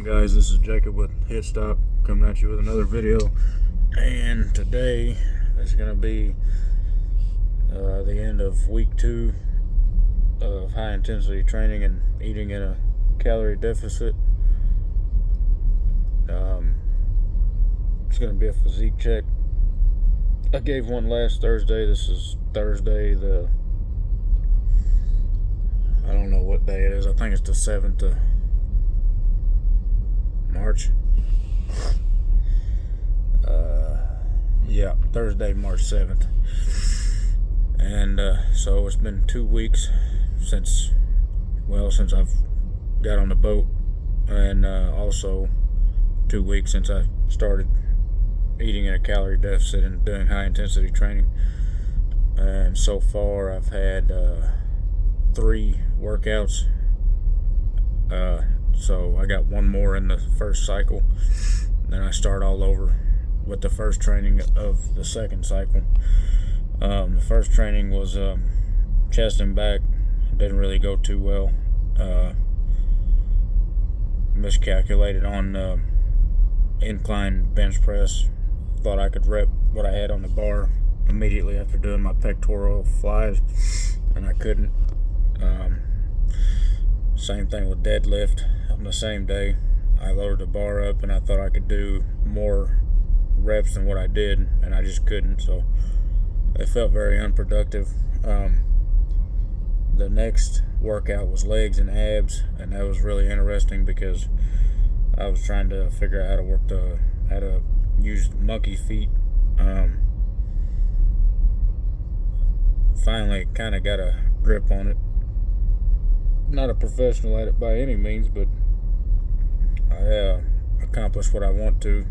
on, guys? This is Jacob with H.I.T coming at you with another video, and today is going to be the end of week 2 of high intensity training and eating in a calorie deficit. It's going to be a physique check. I gave one last Thursday. This is Thursday, I don't know what day it is. I think it's the 7th of March. Yeah, Thursday, March 7th. And so it's been 2 weeks since I've got on the boat, and also 2 weeks since I started eating in a calorie deficit and doing high intensity training. And so far I've had 3 workouts. So I got one more in the first cycle. Then I start all over with the first training of the second cycle. The first training was chest and back. It didn't really go too well. Miscalculated on incline bench press. Thought I could rep what I had on the bar immediately after doing my pectoral flies, and I couldn't. Same thing with deadlift. On the same day, I loaded the bar up and I thought I could do more reps than what I did, and I just couldn't, so it felt very unproductive. The next workout was legs and abs, and that was really interesting because I was trying to figure out how to use monkey feet. Finally kind of got a grip on it. Not a professional at it by any means, but I accomplished what I want to,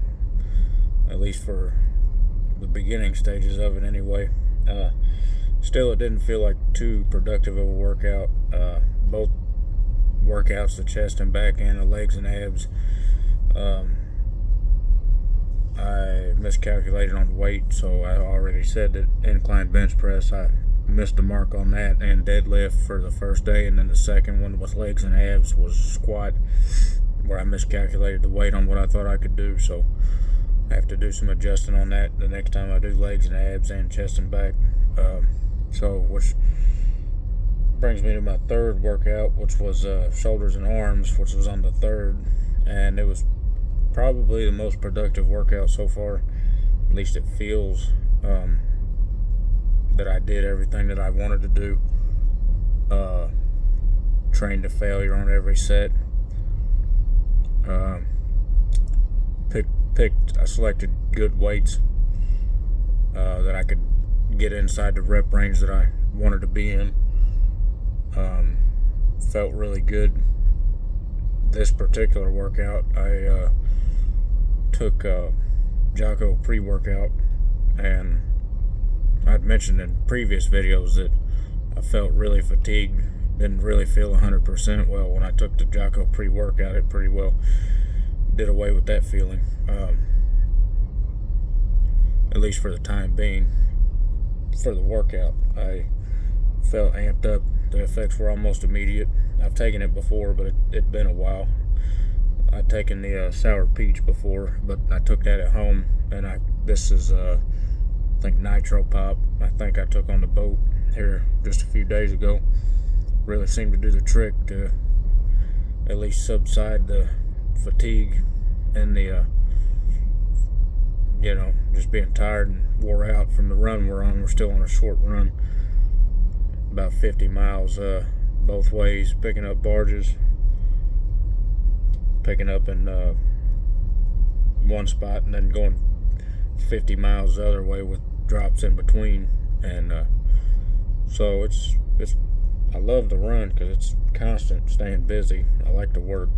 at least for the beginning stages of it anyway. Still, it didn't feel like too productive of a workout. Both workouts, the chest and back and the legs and abs, I miscalculated on the weight, so I already said that incline bench press, I missed the mark on that, and deadlift for the first day, and then the second one with legs and abs was squat, where I miscalculated the weight on what I thought I could do. So I have to do some adjusting on that the next time I do legs and abs and chest and back. Which brings me to my third workout, which was shoulders and arms, which was on the 3rd, and it was probably the most productive workout so far. At least it feels that I did everything that I wanted to do. Trained to failure on every set. I selected good weights that I could get inside the rep range that I wanted to be in. Felt really good. This particular workout, I took Jocko pre-workout, and I'd mentioned in previous videos that I felt really fatigued, didn't really feel 100%. Well, when I took the Jocko pre-workout, it pretty well did away with that feeling, at least for the time being. For the workout, I felt amped up. The effects were almost immediate. I've taken it before, but it'd been a while. I'd taken the sour peach before, but I took that at home, and this is I think Nitro Pop. I think I took on the boat here just a few days ago. Really seemed to do the trick to at least subside the fatigue and the just being tired and wore out from the run we're on. We're still on a short run, about 50 miles both ways, picking up barges, picking up in one spot and then going 50 miles the other way with drops in between. And so it's I love the run because it's constant, staying busy. I like to work.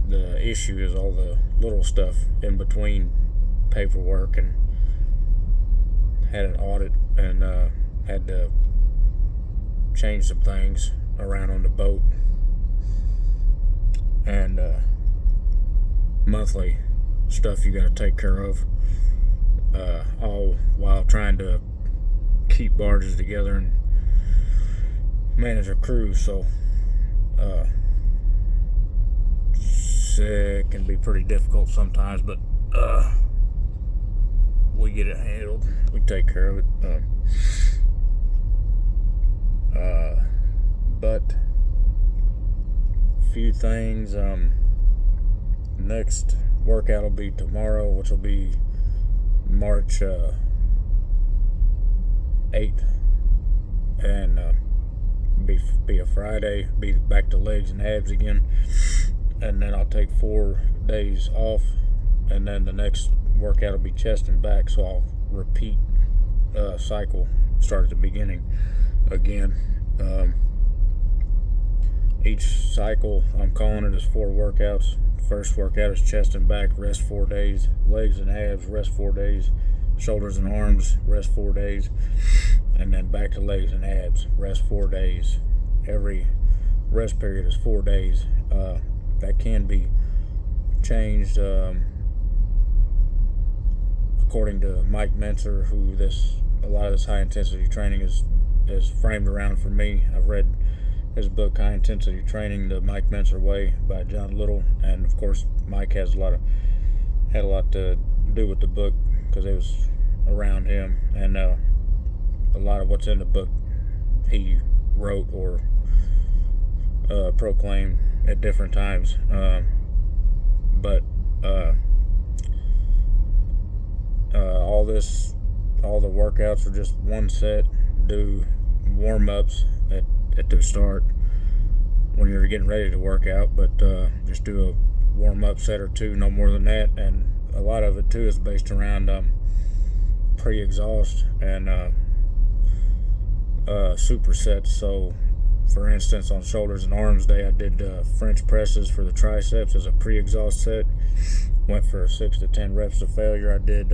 The issue is all the little stuff in between paperwork, and had an audit and had to change some things around on the boat, and monthly stuff you got to take care of, all while trying to keep barges together and manage a crew. So It can be pretty difficult sometimes, but we get it handled. We take care of it. But few things. Next workout will be tomorrow, which will be March 8th, and be a Friday. Be back to legs and abs again, and then I'll take 4 days off, and then the next workout will be chest and back. So I'll repeat cycle, start at the beginning again. Each cycle, I'm calling it as 4 workouts. First workout is chest and back, rest 4 days. Legs and abs, rest 4 days. Shoulders and arms, rest 4 days. And then back to legs and abs, rest 4 days. Every rest period is 4 days. That can be changed according to Mike Mentzer, who a lot of this high intensity training is framed around for me. I've read his book High Intensity Training the Mike Mentzer Way by John Little, and of course Mike had a lot to do with the book because it was around him, and a lot of what's in the book he wrote or proclaimed at different times, but all the workouts are just one set. Do warm-ups at the start when you're getting ready to work out, but just do a warm-up set or 2, no more than that. And a lot of it too is based around pre-exhaust and supersets. So for instance, on shoulders and arms day, I did French presses for the triceps as a pre-exhaust set. Went for 6 to 10 reps to failure. I did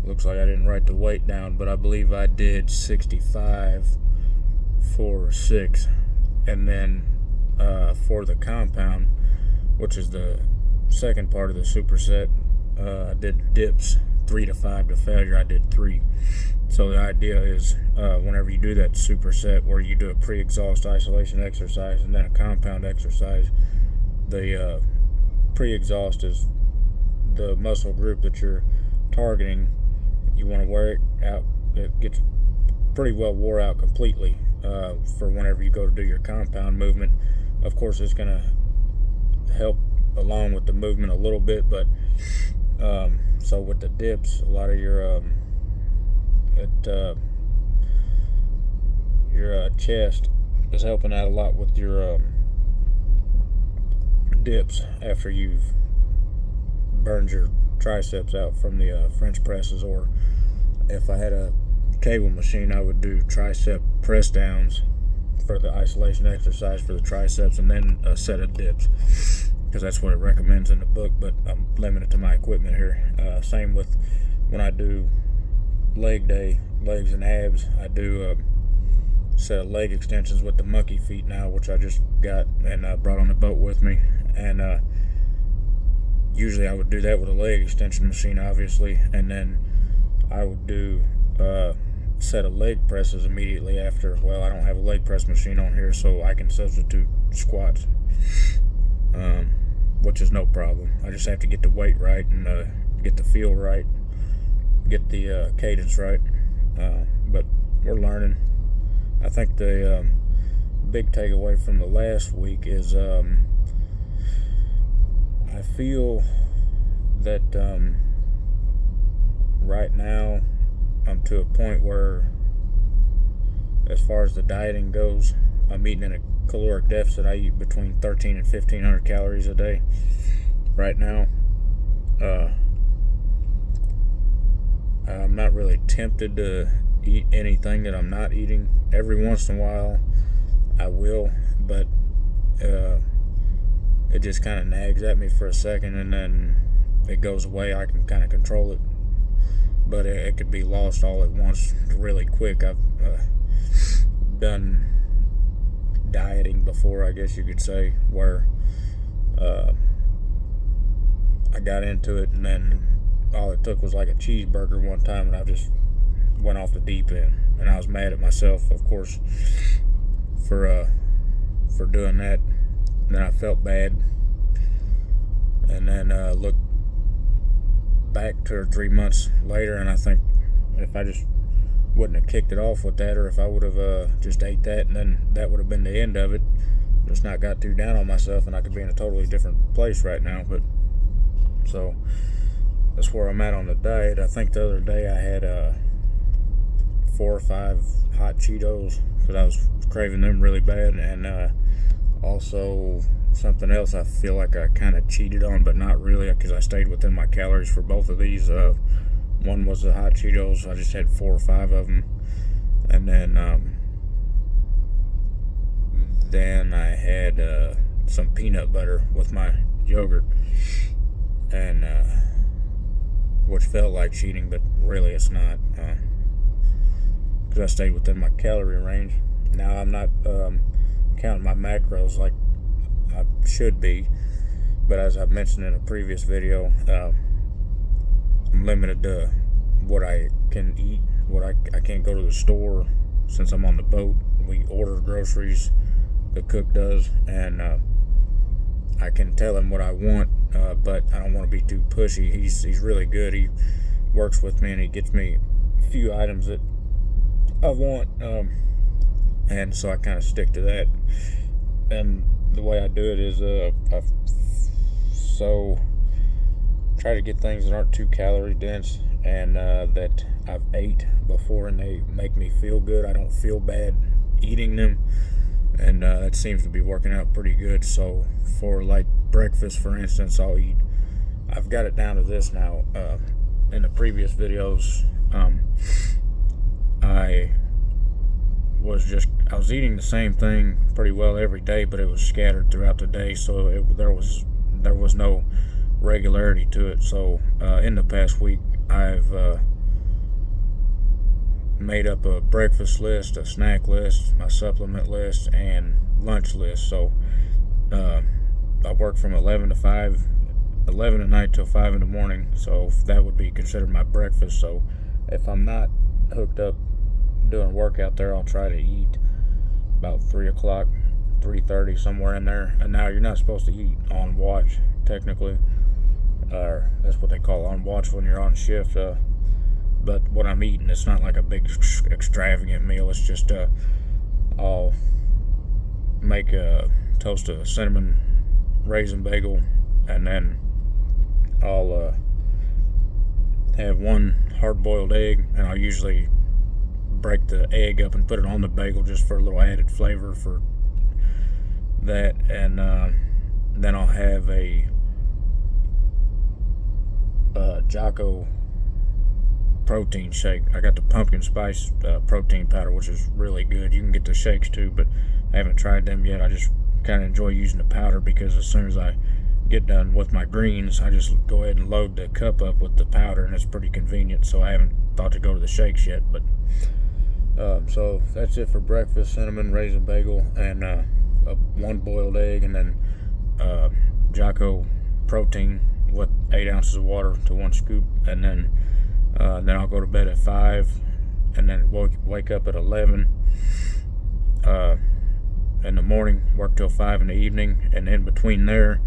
looks like I didn't write the weight down, but I believe I did 65 for 6. And then for the compound, which is the second part of the superset, I did dips 3 to 5 to failure. I did 3. So the idea is whenever you do that superset where you do a pre-exhaust isolation exercise and then a compound exercise, the pre-exhaust is the muscle group that you're targeting. You want to wear it out. It gets pretty well wore out completely for whenever you go to do your compound movement. Of course, it's going to help along with the movement a little bit, but so with the dips, a lot of your chest is helping out a lot with your dips after you've burned your triceps out from the French presses. Or if I had a cable machine, I would do tricep press downs for the isolation exercise for the triceps, and then a set of dips, because that's what it recommends in the book, but I'm limited to my equipment here. Same with when I do leg day, legs and abs, I do a set of leg extensions with the monkey feet now, which I just got and brought on the boat with me. And usually I would do that with a leg extension machine, obviously, and then I would do a set of leg presses immediately after. Well, I don't have a leg press machine on here, so I can substitute squats, which is no problem. I just have to get the weight right and get the feel right, get the cadence right, but we're learning. I think the big takeaway from the last week is I feel that right now I'm to a point where, as far as the dieting goes, I'm eating in a caloric deficit. I eat between 13 and 1500 calories a day right now. I'm not really tempted to eat anything that I'm not eating. Every once in a while I will, but it just kind of nags at me for a second and then it goes away. I can kind of control it, but it could be lost all at once really quick. I've done dieting before, I guess you could say, where I got into it and then all it took was like a cheeseburger one time and I just went off the deep end. and I was mad at myself, of course, for doing that. And then I felt bad, and then looked back 2 or 3 months later, and I think if I just wouldn't have kicked it off with that, or if I would have just ate that, and then that would have been the end of it, just not got too down on myself, and I could be in a totally different place right now. But so that's where I'm at on the diet. I think the other day I had 4 or 5 hot Cheetos because I was craving them really bad, and also something else I feel like I kind of cheated on, but not really, because I stayed within my calories for both of these. One was the hot Cheetos. I just had 4 or 5 of them, and then I had some peanut butter with my yogurt, and which felt like cheating, but really it's not, because I stayed within my calorie range. Now I'm not counting my macros like I should be, but as I've mentioned in a previous video, I'm limited to what I can eat. I can't go to the store since I'm on the boat. We order groceries, the cook does, and I can tell him what I want, but I don't want to be too pushy. He's really good. He works with me, and he gets me a few items that I want, and so I kind of stick to that. And the way I do it is I try to get things that aren't too calorie dense, and that I've ate before and they make me feel good. I don't feel bad eating them, and that seems to be working out pretty good. So for like breakfast, for instance, I've got it down to this now. In the previous videos, I was eating the same thing pretty well every day, but it was scattered throughout the day, so there was no regularity to it. So in the past week, I've made up a breakfast list, a snack list, my supplement list, and lunch list. So I work from 11 at night till 5 in the morning, so that would be considered my breakfast. So if I'm not hooked up doing workout there, I'll try to eat about 3 o'clock, 3:30, somewhere in there. And now you're not supposed to eat on watch, technically, or that's what they call on watch when you're on shift. But what I'm eating, it's not like a big extravagant meal. It's just I'll make toast a cinnamon raisin bagel, and then I'll have 1 hard-boiled egg, and I'll usually break the egg up and put it on the bagel just for a little added flavor for that. And then I'll have a Jocko protein shake. I got the pumpkin spice protein powder, which is really good. You can get the shakes too, but I haven't tried them yet. I just kind of enjoy using the powder, because as soon as I get done with my greens, I just go ahead and load the cup up with the powder, and it's pretty convenient. So I haven't thought to go to the shakes yet, but so that's it for breakfast: cinnamon raisin bagel and 1 boiled egg, and then Jocko protein with 8 ounces of water to 1 scoop, and then I'll go to bed at 5, and then wake up at 11 in the morning, work till 5 in the evening, and in between there,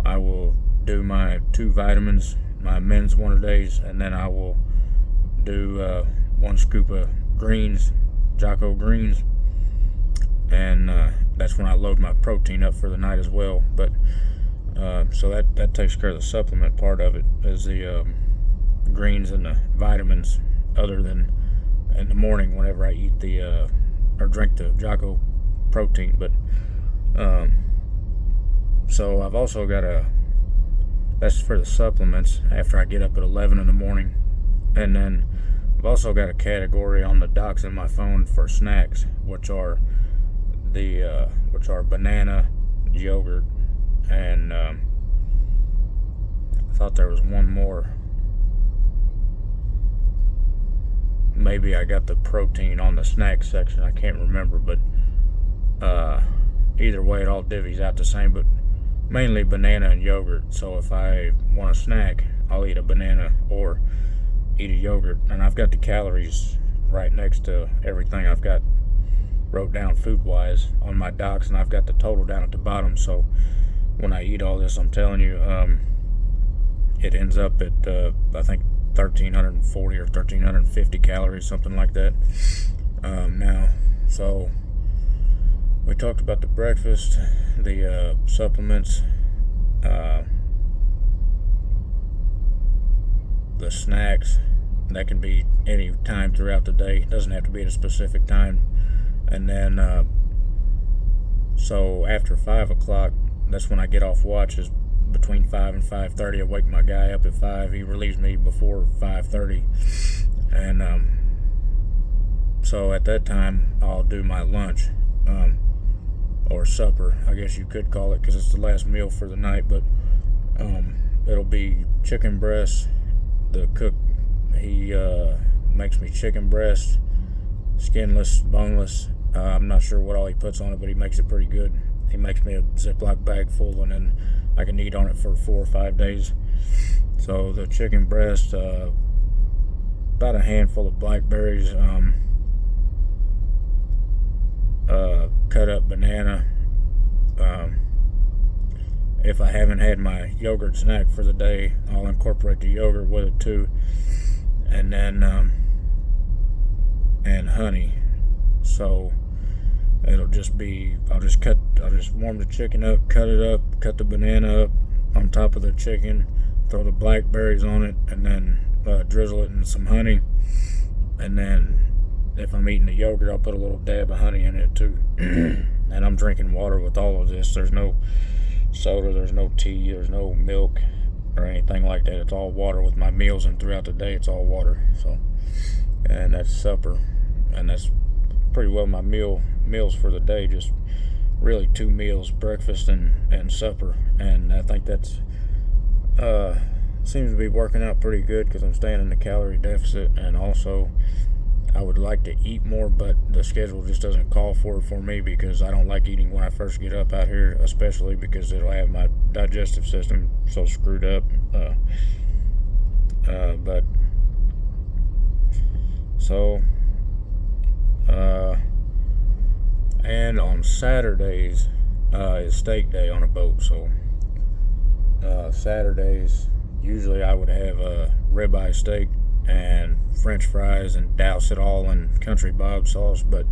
I will do my 2 vitamins, my men's one a days, and then I will do 1 scoop of greens, Jocko greens, and that's when I load my protein up for the night as well. But so that takes care of the supplement part of it, is the greens and the vitamins, other than in the morning whenever I eat or drink the Jocko protein. But so I've also got that's for the supplements after I get up at 11 in the morning. And then I've also got a category on the docs in my phone for snacks, which are banana, yogurt, and I thought there was one more. Maybe I got the protein on the snack section, I can't remember, but either way it all divvies out the same, but mainly banana and yogurt. So if I want a snack, I'll eat a banana or eat a yogurt, and I've got the calories right next to everything I've got wrote down food-wise on my docs, and I've got the total down at the bottom. So when I eat all this, I'm telling you, it ends up at I think 1,340 or 1,350 calories, something like that. Now, so we talked about the breakfast, the supplements, the snacks. That can be any time throughout the day. It doesn't have to be at a specific time. And then, so after 5 o'clock, that's when I get off watch. Is between 5 and 5:30. I wake my guy up at 5. He relieves me before 5:30, and so at that time I'll do my lunch, or supper, I guess you could call it, because it's the last meal for the night. But it'll be chicken breast. The cook, he makes me chicken breast, skinless, boneless. I'm not sure what all he puts on it, but he makes it pretty good. He makes me a Ziploc bag full, and then I can eat on it for 4 or 5 days. So the chicken breast, about a handful of blackberries, cut up banana. If I haven't had my yogurt snack for the day, I'll incorporate the yogurt with it too. And then, and honey. So it'll just be, I'll just warm the chicken up, cut it up, cut the banana up on top of the chicken, throw the blackberries on it, and then drizzle it in some honey. And then if I'm eating the yogurt, I'll put a little dab of honey in it too. And I'm drinking water with all of this. There's no soda, there's no tea, there's no milk or anything like that. It's all water with my meals, and throughout the day it's all water. So, and that's supper, and that's pretty well my meals for the day. Just really 2 meals, breakfast and supper. And I think that's seems to be working out pretty good, because I'm staying in the calorie deficit. And also, I would like to eat more, but the schedule just doesn't call for it for me, because I don't like eating when I first get up out here, especially because it'll have my digestive system so screwed up. But so, and on Saturdays is steak day on a boat. So Saturdays, usually I would have a ribeye steak and French fries and douse it all in country Bob sauce. But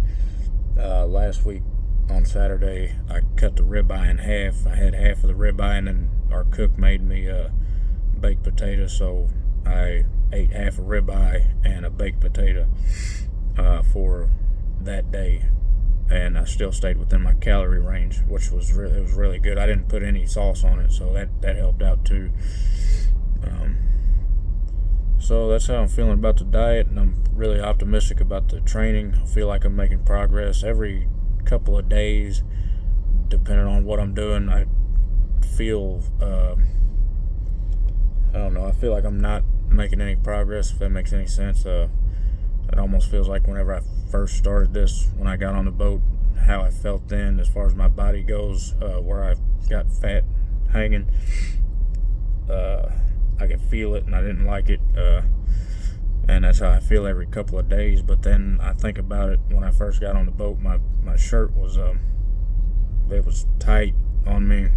last week on Saturday, I cut the ribeye in half. I had half of the ribeye, and then our cook made me baked potato, so I ate half a ribeye and a baked potato for that day, and I still stayed within my calorie range, which was really good. I didn't put any sauce on it, so that helped out too. So that's how I'm feeling about the diet, and I'm really optimistic about the training. I feel like I'm making progress every couple of days, depending on what I'm doing. I feel, I don't know, I feel like I'm not making any progress, if that makes any sense. It almost feels like whenever I first started this, when I got on the boat, how I felt then as far as my body goes, where I got fat hanging. I could feel it, and I didn't like it, and that's how I feel every couple of days. But then I think about it, when I first got on the boat, my shirt was it was tight on me,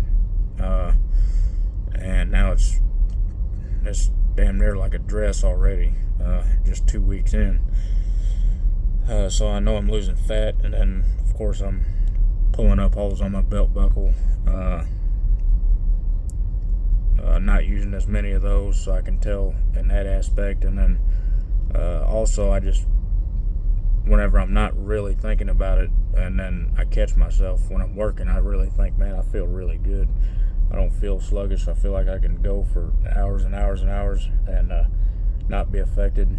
and now it's damn near like a dress already, just 2 weeks in. So I know I'm losing fat, and then of course I'm pulling up holes on my belt buckle, not using as many of those, so I can tell in that aspect. And then also, I just, whenever I'm not really thinking about it, and then I catch myself when I'm working, I really think, man, I feel really good. I don't feel sluggish. I feel like I can go for hours and hours and hours and not be affected.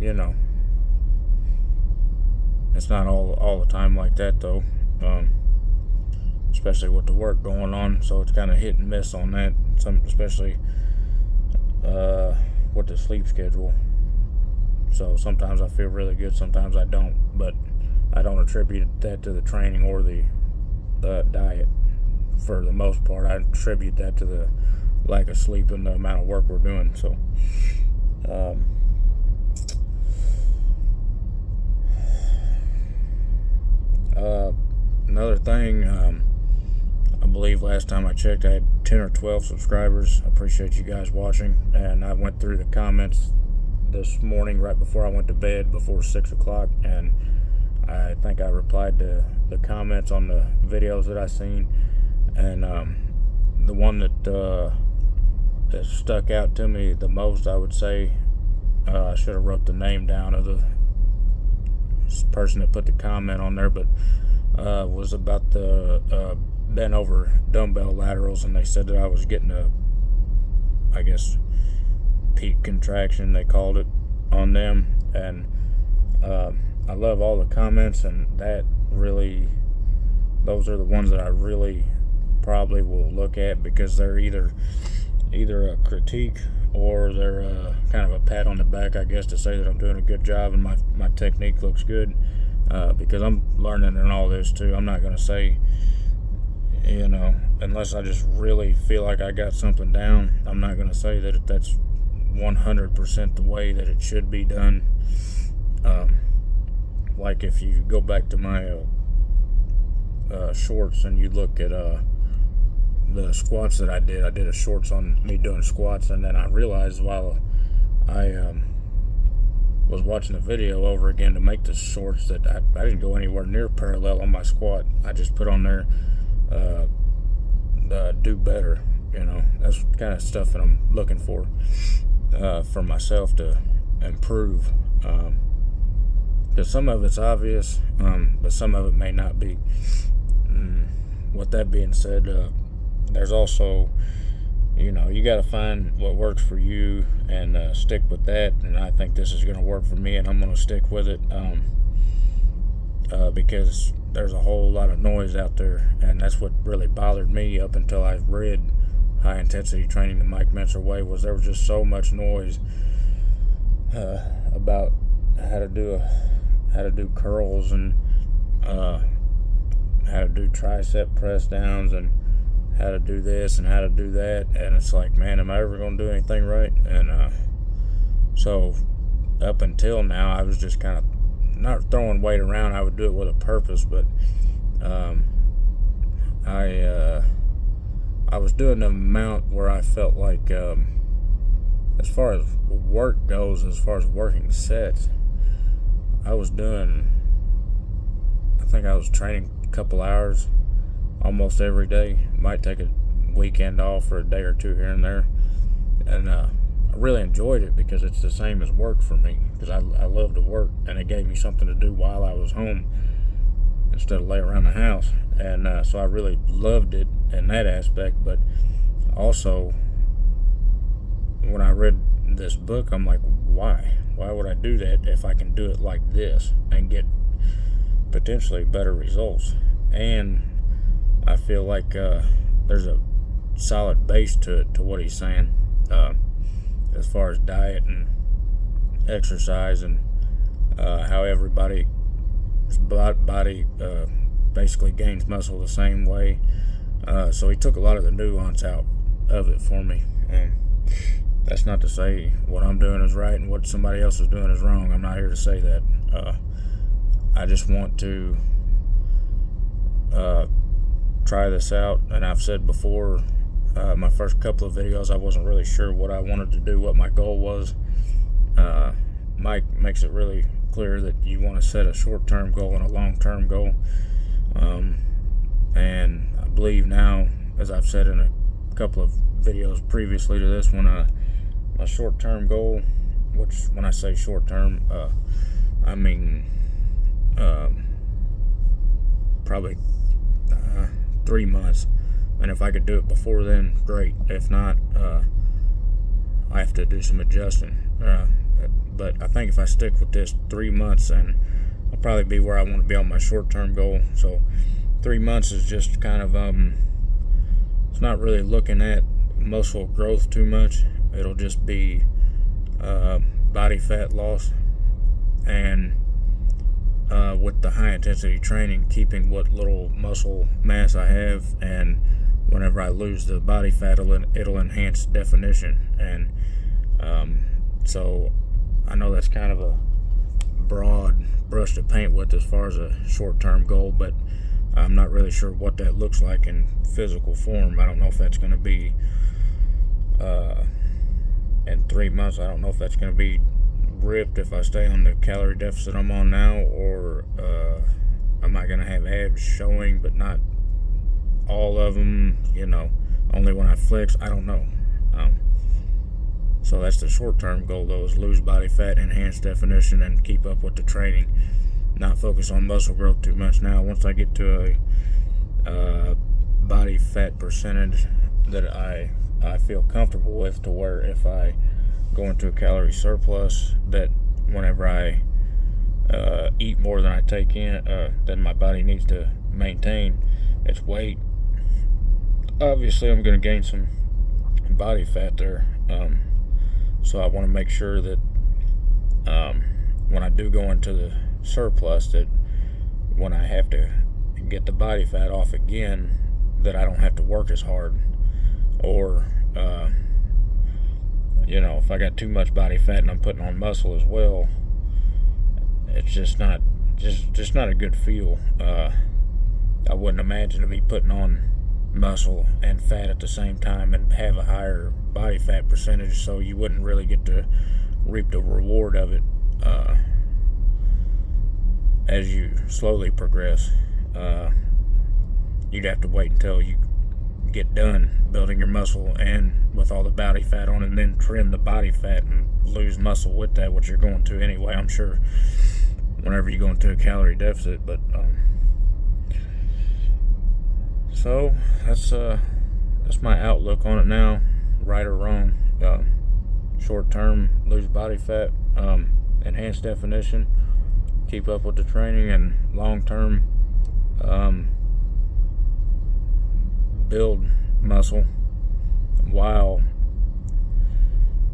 You know, it's not all the time like that though, especially with the work going on. So it's kind of hit and miss on that. Especially with the sleep schedule. So sometimes I feel really good, sometimes I don't. But I don't attribute that to the training or the diet for the most part. I attribute that to the lack of sleep and the amount of work we're doing. So another thing, I believe last time I checked I had 10 or 12 subscribers. I appreciate you guys watching, and I went through the comments this morning right before I went to bed, before 6 o'clock, and I think I replied to the comments on the videos that I seen, and the one that stuck out to me the most, I would say, I should have wrote the name down of the person that put the comment on there, but was about the bent over dumbbell laterals, and they said that I was getting a, I guess, peak contraction, they called it, on them. And I love all the comments, and that really, those are the ones that I really probably will look at, because they're either a critique or they're kind of a pat on the back, I guess, to say that I'm doing a good job and my technique looks good, because I'm learning in all this too. I'm not going to say, you know, unless I just really feel like I got something down, I'm not going to say that that's 100% the way that it should be done. Like if you go back to my shorts and you look at the squats that I did a shorts on me doing squats, and then I realized while I was watching the video over again to make the shorts that I didn't go anywhere near parallel on my squat. I just put on there do better, you know. That's the kind of stuff that I'm looking for myself to improve, because some of it's obvious, but some of it may not be. With that being said, there's also, you know, you got to find what works for you and stick with that, and I think this is going to work for me, and I'm going to stick with it, because there's a whole lot of noise out there, and that's what really bothered me up until I read High Intensity Training the Mike Mentzer Way. Was there was just so much noise about how to do curls, and how to do tricep press downs, and how to do this and how to do that, and it's like, man, am I ever going to do anything right? And so up until now, I was just kind of not throwing weight around. I would do it with a purpose, but I was doing the amount where I felt like, as far as work goes, as far as working sets, I think I was training a couple hours almost every day. Might take a weekend off for a day or two here and there, and I really enjoyed it because it's the same as work for me, because I love to work, and it gave me something to do while I was home instead of lay around the house. And so I really loved it in that aspect. But also, when I read this book, I'm like, why would I do that if I can do it like this and get potentially better results? And I feel like there's a solid base to it, to what he's saying, as far as diet and exercise, and how everybody's body basically gains muscle the same way. So he took a lot of the nuance out of it for me. And that's not to say what I'm doing is right and what somebody else is doing is wrong. I'm not here to say that. I just want to try this out. And I've said before, my first couple of videos, I wasn't really sure what I wanted to do, what my goal was. Mike makes it really clear that you want to set a short-term goal and a long-term goal. And I believe now, as I've said in a couple of videos previously to this one, my short-term goal, which when I say short-term, I mean probably 3 months. And if I could do it before then, great. If not, I have to do some adjusting. But I think if I stick with this 3 months, and I'll probably be where I want to be on my short-term goal. So 3 months is just kind of, it's not really looking at muscle growth too much. It'll just be body fat loss, and with the high intensity training, keeping what little muscle mass I have and whenever I lose the body fat, it'll enhance definition. And so I know that's kind of a broad brush to paint with as far as a short-term goal, but I'm not really sure what that looks like in physical form. I don't know if that's going to be in 3 months. I don't know if that's going to be ripped if I stay on the calorie deficit I'm on now, or am I going to have abs showing but not all of them, only when I flex. I don't know. So that's the short-term goal, though, is lose body fat, enhance definition, and keep up with the training. Not focus on muscle growth too much now. Once I get to a body fat percentage that I feel comfortable with, to where if I go into a calorie surplus, that whenever I eat more than I take in, then my body needs to maintain its weight. Obviously, I'm going to gain some body fat there. So I want to make sure that when I do go into the surplus, that when I have to get the body fat off again, that I don't have to work as hard. Or if I got too much body fat and I'm putting on muscle as well, it's just not a good feel. I wouldn't imagine to be putting on muscle and fat at the same time and have a higher body fat percentage, so you wouldn't really get to reap the reward of it as you slowly progress. You'd have to wait until you get done building your muscle and with all the body fat on it, and then trim the body fat and lose muscle with that, which you're going to anyway, I'm sure, whenever you go into a calorie deficit. But so that's my outlook on it now, right or wrong. Short term, lose body fat, enhance definition, keep up with the training, and long term, build muscle while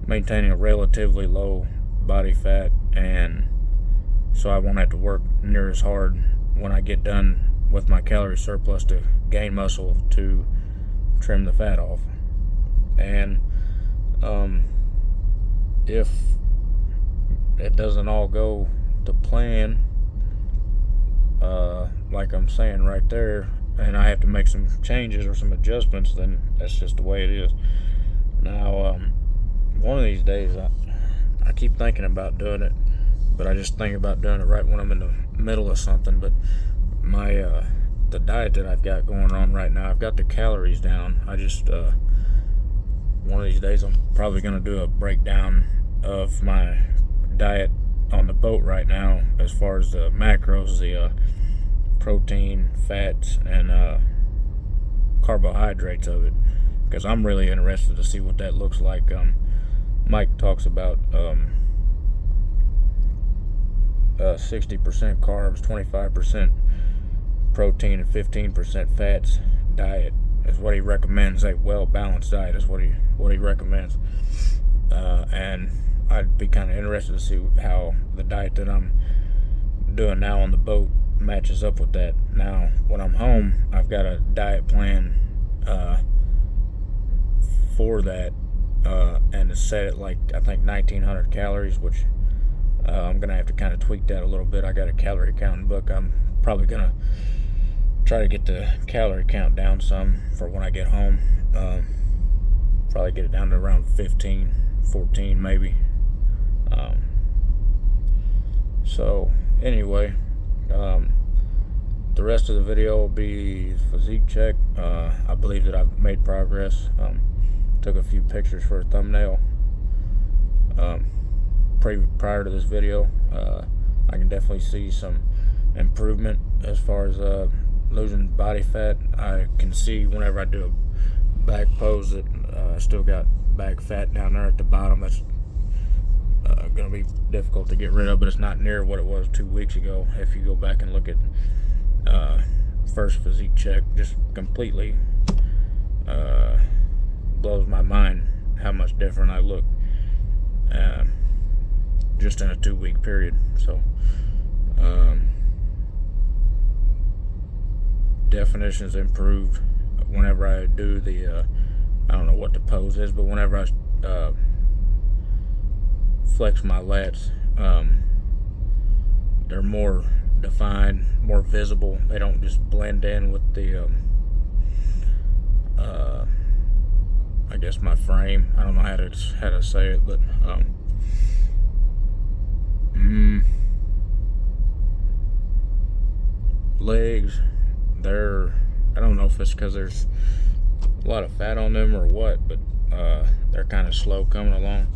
maintaining a relatively low body fat, and so I won't have to work near as hard when I get done with my calorie surplus to gain muscle to trim the fat off. And if it doesn't all go to plan, like I'm saying right there, and I have to make some changes or some adjustments, then that's just the way it is. Now, one of these days, I keep thinking about doing it, but I just think about doing it right when I'm in the middle of something. But my the diet that I've got going on right now, I've got the calories down. I just one of these days I'm probably going to do a breakdown of my diet on the boat right now, as far as the macros, the protein, fats, and carbohydrates of it, because I'm really interested to see what that looks like. Mike talks about 60% carbs, 25% protein, and 15% fats diet is what he recommends. A well-balanced diet is what he recommends. And I'd be kind of interested to see how the diet that I'm doing now on the boat matches up with that. Now, when I'm home, I've got a diet plan for that, and it's set at like, I think, 1900 calories, which I'm gonna have to kind of tweak that a little bit. I got a calorie counting book. I'm probably gonna try to get the calorie count down some for when I get home. Probably get it down to around 15, 14 maybe. So anyway, the rest of the video will be physique check. I believe that I've made progress. Took a few pictures for a thumbnail prior to this video. I can definitely see some improvement as far as losing body fat. I can see whenever I do a back pose that I still got back fat down there at the bottom. That's going to be difficult to get rid of, but it's not near what it was 2 weeks ago. If you go back and look at first physique check, just completely blows my mind how much different I look just in a 2 week period. So definition's improved whenever I do the I don't know what the pose is, but whenever I flex my lats, they're more defined, more visible. They don't just blend in with the I guess my frame. I don't know how to say it, but legs, I don't know if it's because there's a lot of fat on them or what, but they're kind of slow coming along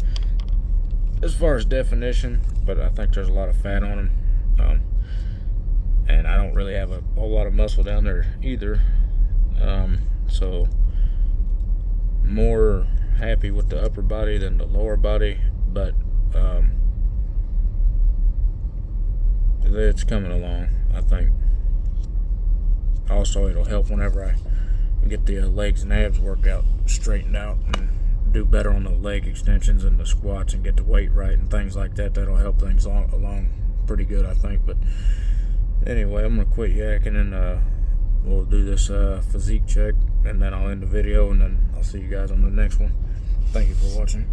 as far as definition, but I think there's a lot of fat on them, and I don't really have a whole lot of muscle down there either, so more happy with the upper body than the lower body, but it's coming along, I think. Also, it'll help whenever I get the legs and abs workout straightened out and do better on the leg extensions and the squats and get the weight right and things like that. That'll help things along pretty good, I think. But anyway, I'm gonna quit yakking and we'll do this physique check, and then I'll end the video, and then I'll see you guys on the next one. Thank you for watching.